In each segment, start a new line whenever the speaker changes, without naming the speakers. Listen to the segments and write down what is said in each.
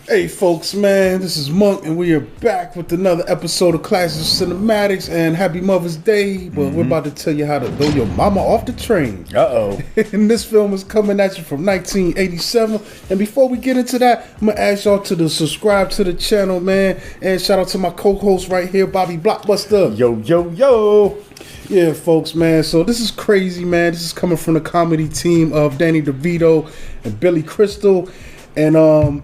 Hey folks, man, this is Monk, and we are back with another episode of Classic Cinematics, and happy Mother's Day. But we're about to tell you how to throw your mama off the train.
Uh-oh.
And this film is coming at you from 1987. And before we get into that, I'm going to ask y'all to subscribe to the channel, man. And shout out to my co-host right here, Bobby Blockbuster.
Yo, yo, yo.
Yeah, folks, man. So this is crazy, man. This is coming from the comedy team of Danny DeVito and Billy Crystal. And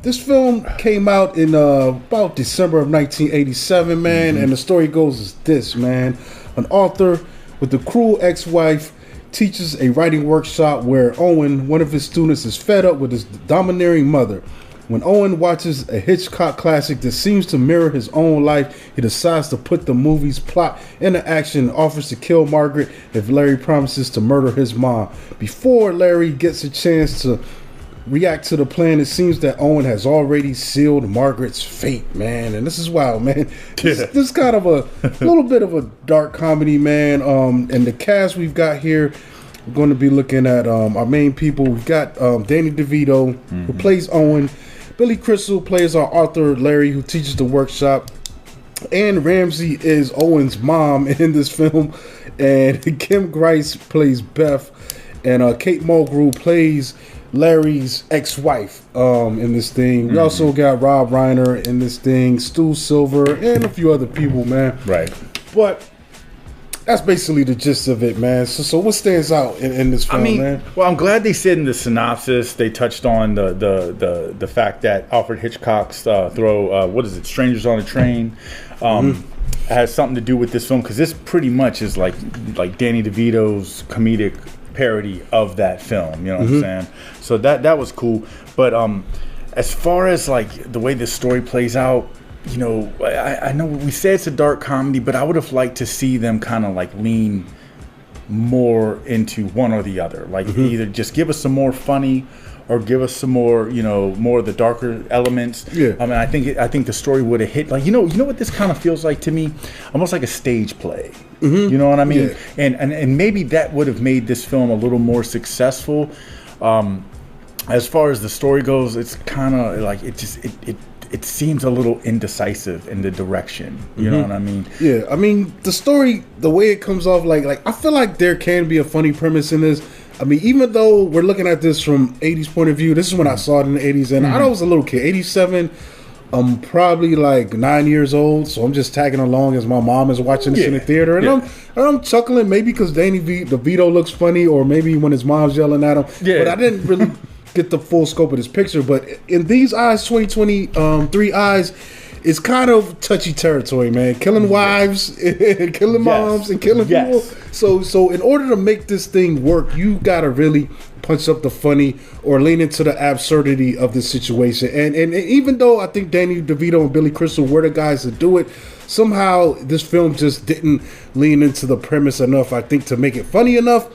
this film came out in about December of 1987, man. And the story goes as this, man. An author with a cruel ex-wife teaches a writing workshop where Owen, one of his students, is fed up with his domineering mother. When Owen watches a Hitchcock classic that seems to mirror his own life, he decides to put the movie's plot into action and offers to kill Margaret if Larry promises to murder his mom. Before Larry gets a chance to react to the plan, it seems that Owen has already sealed Margaret's fate, man. And this is wild, man. This is kind of a little bit of a dark comedy, man. And the cast we've got here, we're going to be looking at our main people. We've got Danny DeVito, who plays Owen. Billy Crystal plays our author, Larry, who teaches the workshop. And Ramsey is Owen's mom in this film. And Kim Grice plays Beth. And Kate Mulgrew plays Larry's ex-wife in this thing. We also got Rob Reiner in this thing, Stu Silver, and a few other people, man.
Right.
But that's basically the gist of it, man. So what stands out in this film, man?
Well, I'm glad they said in the synopsis they touched on the fact that Alfred Hitchcock's Strangers on a Train has something to do with this film, because this pretty much is like Danny DeVito's comedic parody of that film, you know what I'm saying? So that was cool. But as far as like the way this story plays out, you know, I know we say it's a dark comedy, but I would have liked to see them kind of like lean more into one or the other. Like either just give us some more funny or give us some more, you know, more of the darker elements.
Yeah.
I mean, I think the story would have hit, like, you know what this kind of feels like to me? Almost like a stage play. You know what I mean? Yeah. And maybe that would have made this film a little more successful. As far as the story goes, it's kind of like it seems a little indecisive in the direction. You know what I mean?
Yeah. I mean, the story, the way it comes off, like I feel like there can be a funny premise in this. I mean, even though we're looking at this from 80s point of view, this is when I saw it in the 80s, and I was a little kid. 87, I'm probably like 9 years old, so I'm just tagging along as my mom is watching this in the theater, and I'm chuckling, maybe because Danny DeVito looks funny, or maybe when his mom's yelling at him. But I didn't really get the full scope of this picture. But in these eyes, 2023 eyes, it's kind of touchy territory, man. Killing wives, killing moms, and killing people. So in order to make this thing work, you gotta really punch up the funny or lean into the absurdity of the situation. And even though I think Danny DeVito and Billy Crystal were the guys to do it, somehow this film just didn't lean into the premise enough, I think, to make it funny enough.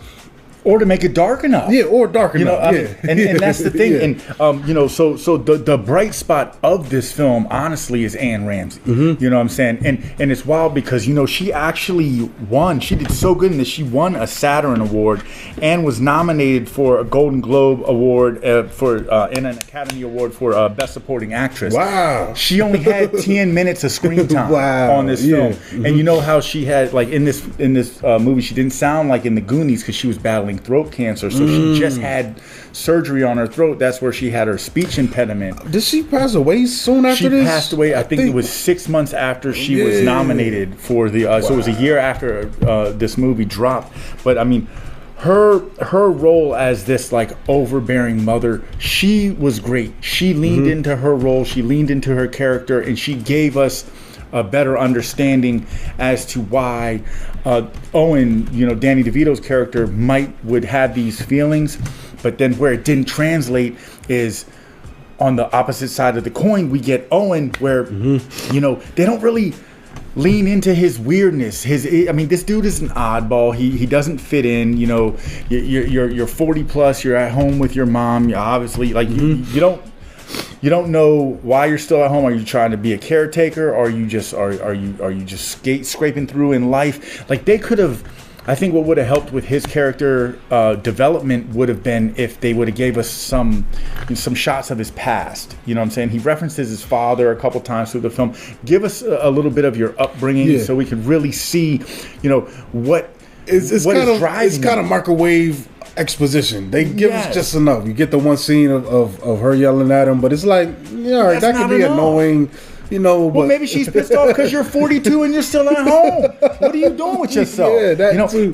Or to make it dark enough.
Yeah, or dark enough.
And that's the thing. And, you know, so the bright spot of this film, honestly, is Anne Ramsey. You know what I'm saying? And it's wild because, you know, she actually won. She did so good in this. She won a Saturn Award and was nominated for a Golden Globe Award and an Academy Award for Best Supporting Actress.
Wow.
She only had 10 minutes of screen time on this film. And you know how she had, like, in this movie, she didn't sound like in the Goonies because she was battling throat cancer, so she just had surgery on her throat. That's where she had her speech impediment.
Did she pass away soon after this?
She passed away, I think it was 6 months after she was nominated for the so it was a year after this movie dropped. But I mean, her role as this like overbearing mother, she was great. She leaned into her role, she leaned into her character, and she gave us a better understanding as to why Owen, you know, Danny DeVito's character would have these feelings, but then where it didn't translate is on the opposite side of the coin. We get Owen where, you know, they don't really lean into his weirdness. I mean, this dude is an oddball. He doesn't fit in. You know, you're 40 plus. You're at home with your mom. You obviously like you don't know why you're still at home. Are you trying to be a caretaker, or are you just scraping through in life? Like, they could have I think what would have helped with his character development would have been if they would have gave us some shots of his past. You know what I'm saying? He references his father a couple times through the film. Give us a little bit of your upbringing so we can really see, what
it's
what
kind
is
of
driving
it's kind of microwave exposition. They give us just enough. You get the one scene of her yelling at him, but it's like, that could be annoying.
Well, maybe she's pissed off because you're 42 and you're still at home. What are you doing with yourself?
Yeah, that too.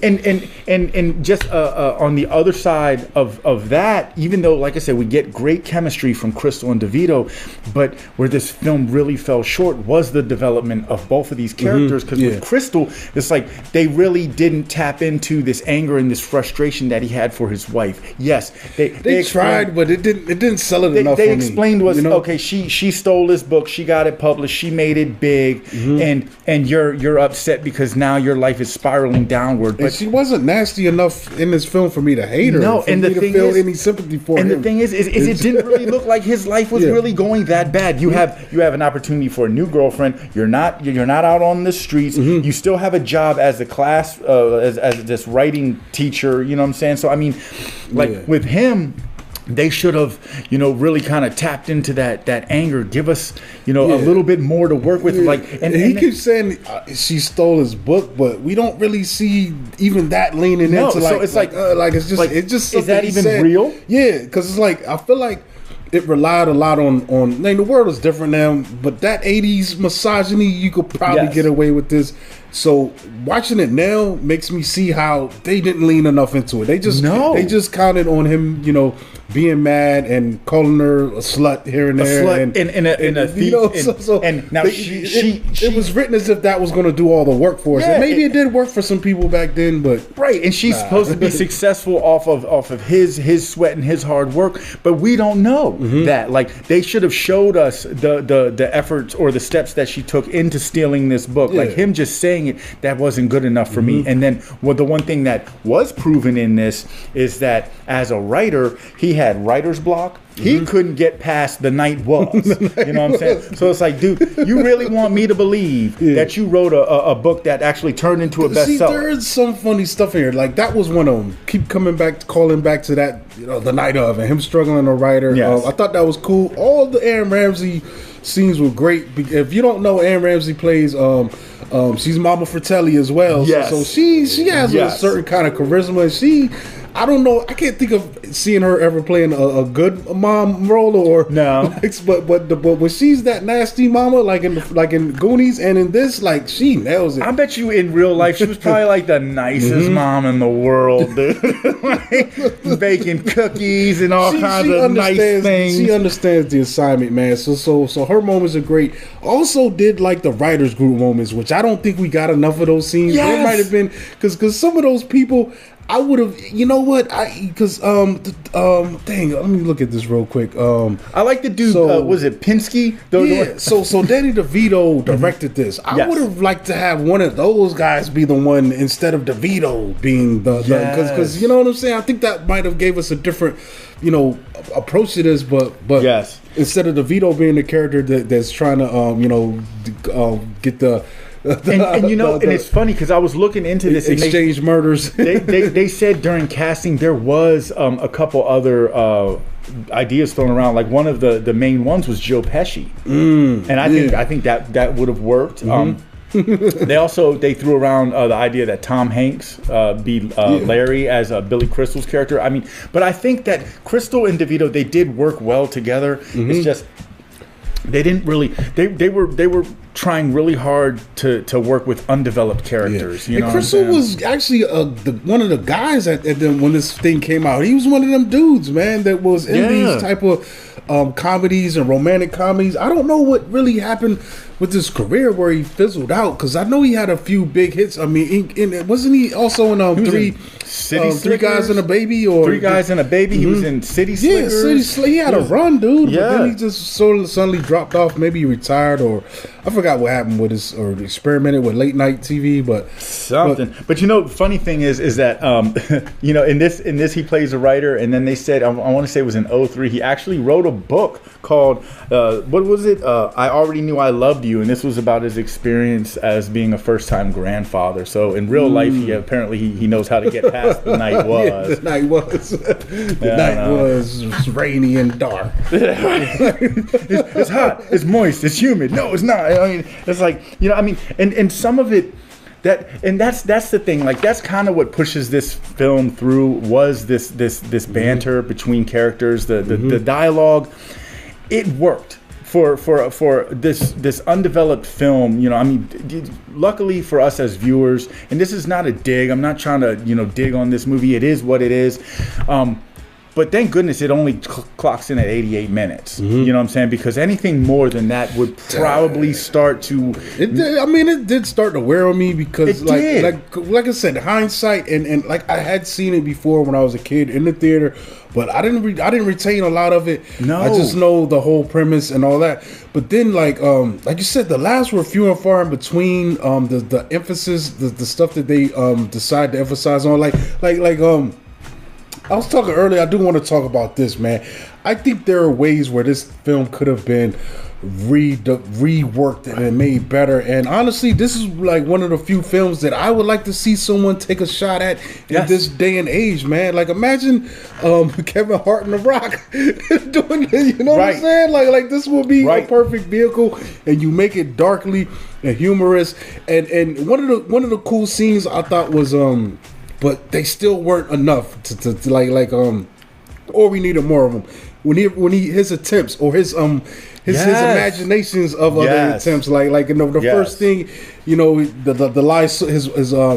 And just on the other side of that, even though, like I said, we get great chemistry from Crystal and DeVito, but where this film really fell short was the development of both of these characters. Because with Crystal, it's like they really didn't tap into this anger and this frustration that he had for his wife. Yes,
they tried, but it didn't sell it enough.
They explained okay, she stole this book, she got it published, she made it big, and you're upset because now your life is spiraling downward. But
she wasn't nasty enough in this film for me to hate her.
No, and the thing
to feel
is,
any sympathy for
and
him.
the thing is it didn't really look like his life was really going that bad. You have an opportunity for a new girlfriend. You're not out on the streets. You still have a job as a class as this writing teacher. You know what I'm saying? So I mean, with him, they should have, really kind of tapped into that anger. Give us, a little bit more to work with.
And he keeps saying she stole his book, but we don't really see even that leaning into it's just
is that even real?
Yeah, because it's like I feel like it relied a lot on. The world is different now, but that '80s misogyny, you could probably get away with this. So watching it now makes me see how they didn't lean enough into it. They just counted on him, being mad and calling her a slut here and there,
and a thief. And now
it was written as if that was going to do all the work for us. And maybe it did work for some people back then, but
and she's supposed to be successful off of his sweat and his hard work, but we don't know that. Like they should have showed us the efforts or the steps that she took into stealing this book. Like him just saying it, that wasn't good enough for me. And then the one thing that was proven in this is that as a writer, he had writer's block. He couldn't get past The Night Was. You know what I'm saying? So it's like, dude, you really want me to believe that you wrote a book that actually turned into a bestseller?
See, there is some funny stuff here. Like that was one of them. Keep calling back to that, The Night Of, and him struggling to write her.
Yes.
I thought that was cool. All the Aaron Ramsey scenes were great. If you don't know, Aaron Ramsey plays she's Momma Fratelli as well.
Yes.
So she has a certain kind of charisma. I don't know. I can't think of seeing her ever playing a good mom role or
no.
But when she's that nasty mama, like in Goonies and in this, like she nails it.
I bet you in real life she was probably like the nicest mom in the world, dude. Like, baking cookies and all kinds of nice things.
She understands the assignment, man. So her moments are great. Also did like the writers group moments, which I don't think we got enough of those scenes.
Yes.
There might have been because some of those people. I would have, dang, let me look at this real quick.
I like the dude, was it Pinsky?
So Danny DeVito directed this. I would have liked to have one of those guys be the one instead of DeVito being because you know what I'm saying? I think that might have gave us a different, approach to this, but
yes.
Instead of DeVito being the character that's trying to, get the...
and it's funny because I was looking into this
exchange murders.
they said during casting there was a couple other ideas thrown around. Like one of the main ones was Joe Pesci, and I think that would have worked. They threw around the idea that Tom Hanks be Larry as Billy Crystal's character. I mean, but I think that Crystal and DeVito, they did work well together. It's just they didn't really. They were trying really hard to work with undeveloped characters. You know,
and Crystal was actually one of the guys when this thing came out. He was one of them dudes, man, that was in these type of comedies and romantic comedies. I don't know what really happened with his career where he fizzled out, because I know he had a few big hits. I mean, wasn't he also in
City Slickers.
Three Guys and a Baby, or
Three Guys and a Baby. He was in City Slickers.
He had a run, dude.
Yeah.
But then he just sort of suddenly dropped off. Maybe he retired, or I forgot what happened with his, or experimented with late night TV, but
something. But you know, funny thing is that you know, in this he plays a writer, and then they said I want to say it was in 2003. He actually wrote a book called what was it? I Already Knew I Loved You, and this was about his experience as being a first-time grandfather. So in real life, he knows how to get past the night was.
Yeah, the night was. The night was rainy and dark.
It's hot. It's moist. It's humid. No, it's not. I mean, it's like, you know. I mean, and some of it. That's the thing. Like, that's kind of what pushes this film through, was this banter between characters, the dialogue. It worked for this undeveloped film. You know, I mean, luckily for us as viewers, and this is not a dig. I'm not trying to dig on this movie. It is what it is. But thank goodness it only clocks in at 88 minutes. You know what I'm saying? Because anything more than that would probably start to...
It did start to wear on me because, like I said, hindsight, and like I had seen it before when I was a kid in the theater, but I didn't retain a lot of it. No. I just know the whole premise and all that. But then, like you said, the laughs were few and far in between. The emphasis, the stuff that they decide to emphasize on, I was talking earlier, I do want to talk about this, man. I think there are ways where this film could have been reworked and made better. And honestly, this is like one of the few films that I would like to see someone take a shot at in this day and age, man. Like, imagine Kevin Hart and The Rock doing this, you know what I'm saying? Like this would be a perfect vehicle, and you make it darkly and humorous. And one of the cool scenes I thought was but they still weren't enough to or we needed more of them. When his attempts or his imaginations of other attempts, like in the first thing, the lye,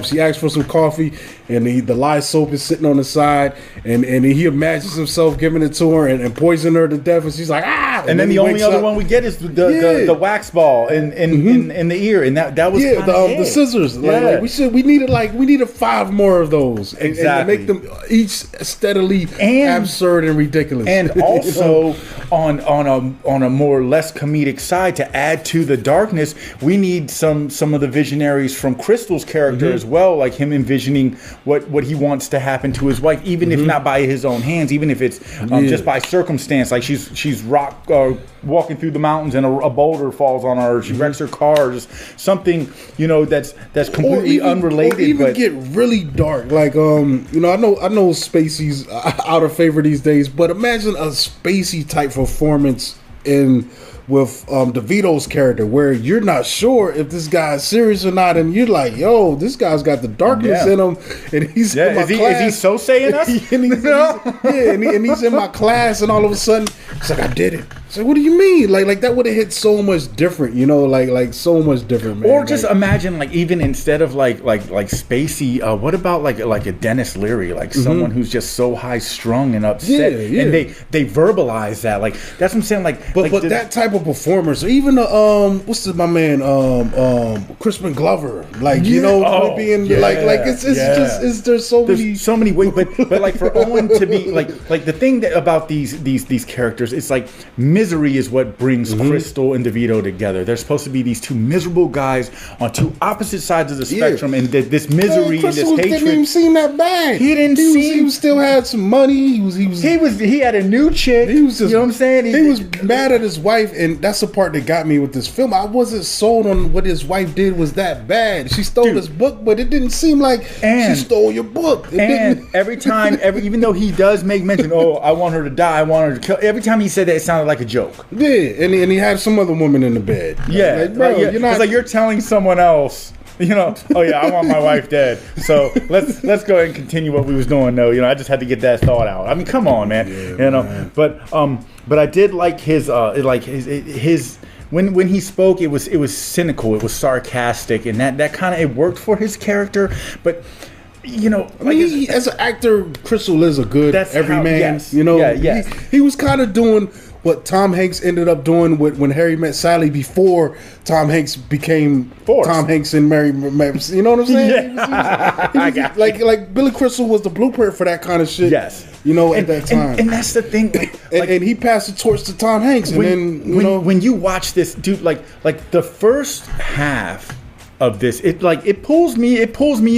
she asked for some coffee, and the lye soap is sitting on the side, and he imagines himself giving it to her and poisoning her to death, and she's like, ah!
And then the only other one we get is the wax ball in the ear, and that was
the scissors. Like we needed 5 more of those, and make them each steadily absurd and ridiculous.
And also on a more or less comedic side, to add to the darkness, we need some of the visionaries from Crystal's character as well, like him envisioning what he wants to happen to his wife, even if not by his own hands, even if it's just by circumstance, like she's walking through the mountains and a boulder falls on her, or she wrecks her car, just something that's completely unrelated.
Or even get really dark, like I know Spacey's out of favor these days, but imagine a Spacey type performance with DeVito's character, where you're not sure if this guy is serious or not, and you're like, yo, this guy's got the darkness in him, and he's in my class.
Is he so saying us?
and he's in my class, and all of a sudden, it's like, I did it. It's like, what do you mean? Like that would have hit so much different, like so much different, man.
Or just imagine, like, even instead of like Spacey, what about like a Dennis Leary, like someone who's just so high strung and upset, and they verbalize that, like, that's what I'm saying, like,
but that type of performers, or even my man, Crispin Glover, like being there's so many
ways, but like for Owen to be like the thing about these characters, it's like misery is what brings Crystal and DeVito together. They're supposed to be these two miserable guys on two opposite sides of the spectrum, and this misery and this hatred
didn't even seem that bad.
He
still had some money.
He had a new chick.
He was just,
you know what I'm saying?
He was mad at his wife, and that's the part that got me with this film. I wasn't sold on what his wife did was that bad. She stole his book, but it didn't seem like she stole your book.
Every time, even though he does make mention, I want her to die, I want her to kill. Every time he said that, it sounded like a joke.
Yeah, and he had some other woman in the bed.
Yeah,
like, bro,
it's like you're telling someone else, I want my wife dead. So let's go ahead and continue what we was doing. No, I just had to get that thought out. I mean, come on, man. Man. But I did like his when he spoke, it was cynical, it was sarcastic, and that kind of, it worked for his character, but.
As an actor, Crystal is a good everyman. He was kind of doing what Tom Hanks ended up doing when Harry Met Sally before Tom Hanks became Tom Hanks and Mary. You know what I'm saying?
Yeah.
Like Billy Crystal was the blueprint for that kind of shit.
Yes.
You know, at that time.
And that's the thing.
And he passed the torch to Tom Hanks.
When you watch this, dude, like the first half of this, it pulls me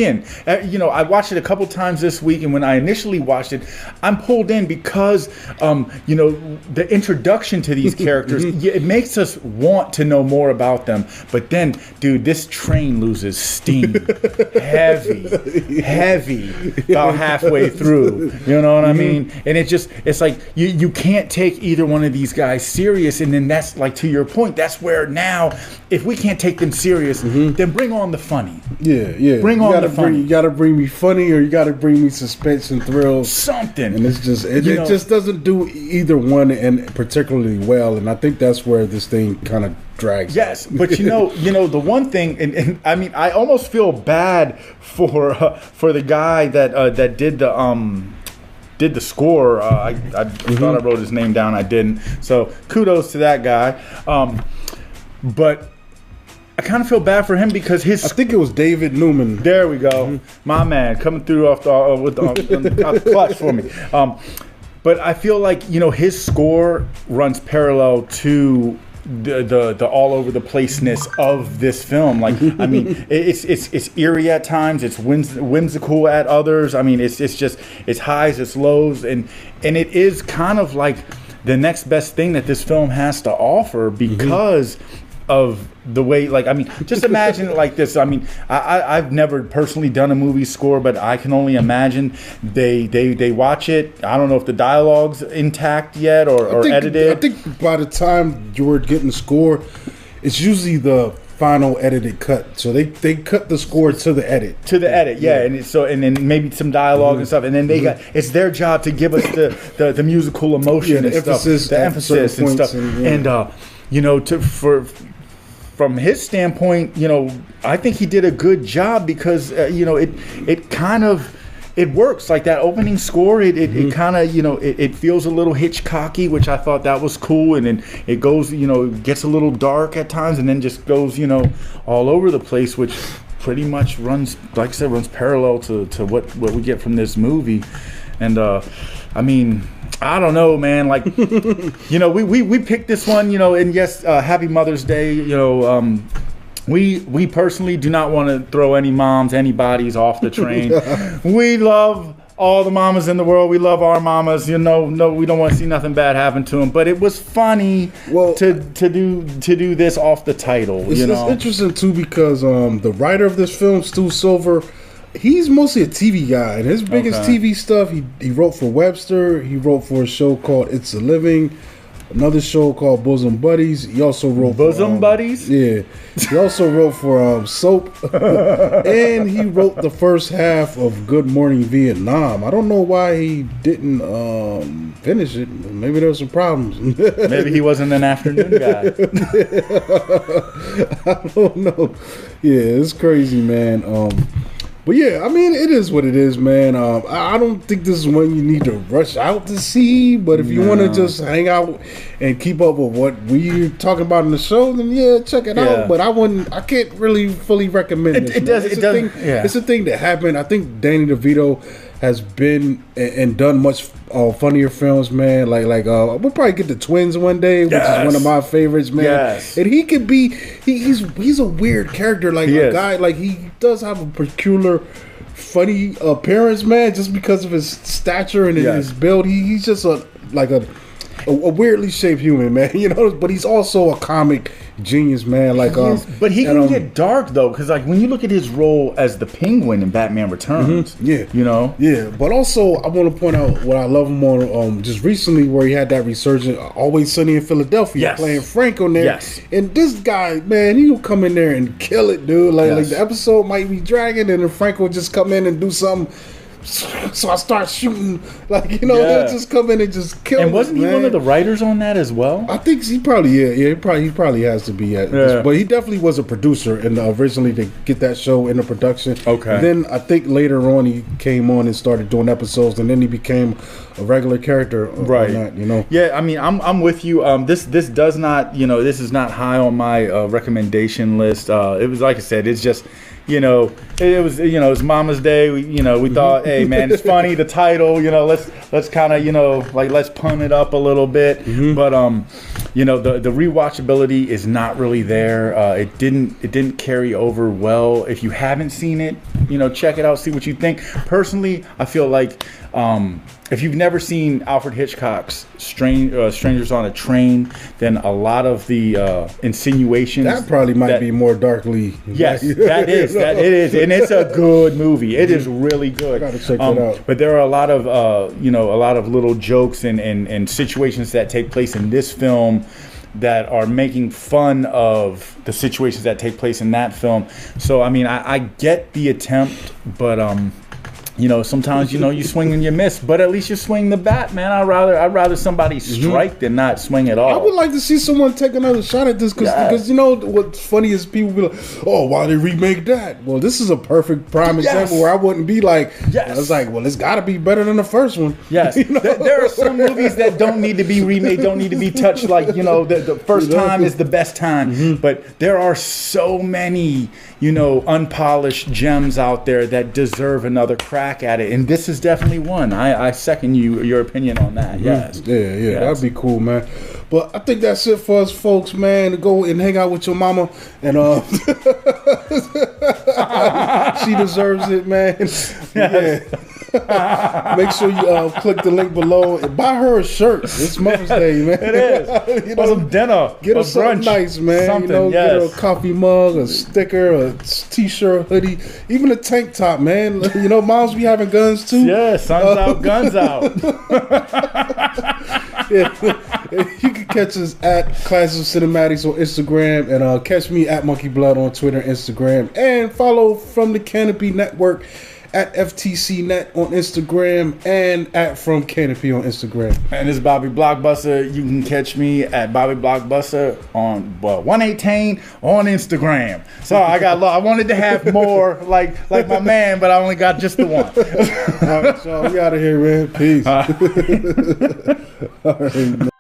in. I watched it a couple times this week, and when I initially watched it, I'm pulled in because the introduction to these characters, it makes us want to know more about them. But then, dude, this train loses steam heavy about halfway through. You know what I mean? And it's like you can't take either one of these guys serious, and then that's like, to your point, that's where now, if we can't take them serious, then bring on the funny.
Yeah.
Bring on the funny.
You got to bring me funny, or you got to bring me suspense and thrills.
Something.
And it's just it just doesn't do either one and particularly well. And I think that's where this thing kind of drags.
Yes, but the one thing, and I mean, I almost feel bad for the guy that did the score. I thought I wrote his name down. I didn't. So kudos to that guy. But I kind of feel bad for him because I
think it was David Newman.
There we go, my man, coming through off the clutch for me. But I feel like his score runs parallel to the all over the placeness of this film. Like, I mean, it's eerie at times, it's whimsical at others. I mean, it's highs, it's lows, and it is kind of like the next best thing that this film has to offer because of the way, like, I mean, just imagine it like this. I mean, I've never personally done a movie score, but I can only imagine they watch it. I don't know if the dialogue's intact yet or edited.
I think by the time you're getting the score, it's usually the final edited cut. So they cut the score to the edit.
Yeah. And then maybe some dialogue and stuff, and then it's their job to give us the musical emotion and stuff, the emphasis and stuff, from his standpoint, I think he did a good job because it kind of works. Like that opening score, it kind of it feels a little Hitchcocky, which I thought that was cool, and then it goes gets a little dark at times, and then just goes all over the place, which pretty much runs, like I said, runs parallel to what we get from this movie. And I mean, I don't know, man. Like, we picked this one, and yes, Happy Mother's Day. We personally do not want to throw any bodies off the train. We love all the mamas in the world. We love our mamas. No, we don't want to see nothing bad happen to them. But it was funny to do this off the title. It's
interesting too because the writer of this film, Stu Silver, he's mostly a TV guy, and his biggest TV stuff, he wrote for Webster. He wrote for a show called It's a Living, another show called Bosom Buddies. He also wrote
Bosom Buddies?
Yeah. He also wrote for Soap. And he wrote the first half of Good Morning Vietnam. I don't know why he didn't finish it. Maybe there were some problems.
Maybe he wasn't an afternoon guy.
I don't know. Yeah, it's crazy, man. But yeah, I mean, it is what it is, man. I don't think this is one you need to rush out to see. But if you want to just hang out and keep up with what we're talking about in the show, then yeah, check it out. But I can't really fully recommend it. It's a thing that happened. I think Danny DeVito has been and done much funnier films, man. Like we'll probably get the Twins one day, which is one of my favorites, man. Yes. And he could be he's a weird character, like a guy, like he does have a peculiar funny appearance, man, just because of his stature and his build. He's just a weirdly shaped human, man. But he's also a comic genius, man. Like,
but he can get dark though, because like when you look at his role as the Penguin in Batman Returns,
But also, I want to point out what I love him on just recently, where he had that resurgence, Always Sunny in Philadelphia, playing Frank on there. Yes. And this guy, man, he will come in there and kill it, dude. Like the episode might be dragging, and then Frank will just come in and do something So I start shooting, like, you know, they'll just come in and just kill.
And wasn't he one of the writers on that as well?
I think he probably he probably has to be but he definitely was a producer and originally to get that show into production.
Okay.
And then I think later on he came on and started doing episodes, and then he became a regular character.
Right.
On that, you know.
Yeah, I mean, I'm with you. This does not, you know, this is not high on my recommendation list. It was, like I said, it's just, you know, it was Mama's Day. We thought, hey man, it's funny, the title, you know, let's kind of, you know, like, let's pun it up a little bit. But you know, the rewatchability is not really there. It didn't carry over well. If you haven't seen it, you know, check it out, see what you think. Personally, I feel like if you've never seen Alfred Hitchcock's Strangers on a Train, then a lot lot of the insinuations.
That probably might be more darkly.
Yes, that is. It is, and it's a good movie. It is really good.
I gotta check that out.
But there are a lot of a lot of little jokes and situations that take place in this film that are making fun of the situations that take place in that film. So I mean, I get the attempt, but sometimes you swing and you miss, but at least you swing the bat, man. I'd rather somebody strike than not swing at all.
I would like to see someone take another shot at this because what's funny is people be like, oh, why they remake that? Well, this is a perfect prime example where I wouldn't be like, I was like, well, it's got to be better than the first one.
Yes, there are some movies that don't need to be remade, don't need to be touched. Like the first time is the best time, but there are so many unpolished gems out there that deserve another crack at it, and this is definitely one. I second your opinion on that. Yes.
Yeah, that'd be cool, man. But I think that's it for us, folks, man. Go and hang out with your mama, and she deserves it, man. Yeah. Make sure you click the link below and buy her a shirt. It's Mother's Day, man.
It is. Or some dinner.
Get her something nice, man. Get her a coffee mug, a sticker, a t-shirt, hoodie, even a tank top, man. Moms be having guns too.
Yeah, sun's out, guns out.
You can catch us at Classes of Cinematics on Instagram, and catch me at Monkey Blood on Twitter and Instagram, and follow From the Canopy Network at FTCNet on Instagram and at From Canopy on Instagram.
And this is Bobby Blockbuster. You can catch me at Bobby Blockbuster on 118 on Instagram. So I wanted to have more like my man, but I only got just the one.
All right, so we out of here, man. Peace. All right, man.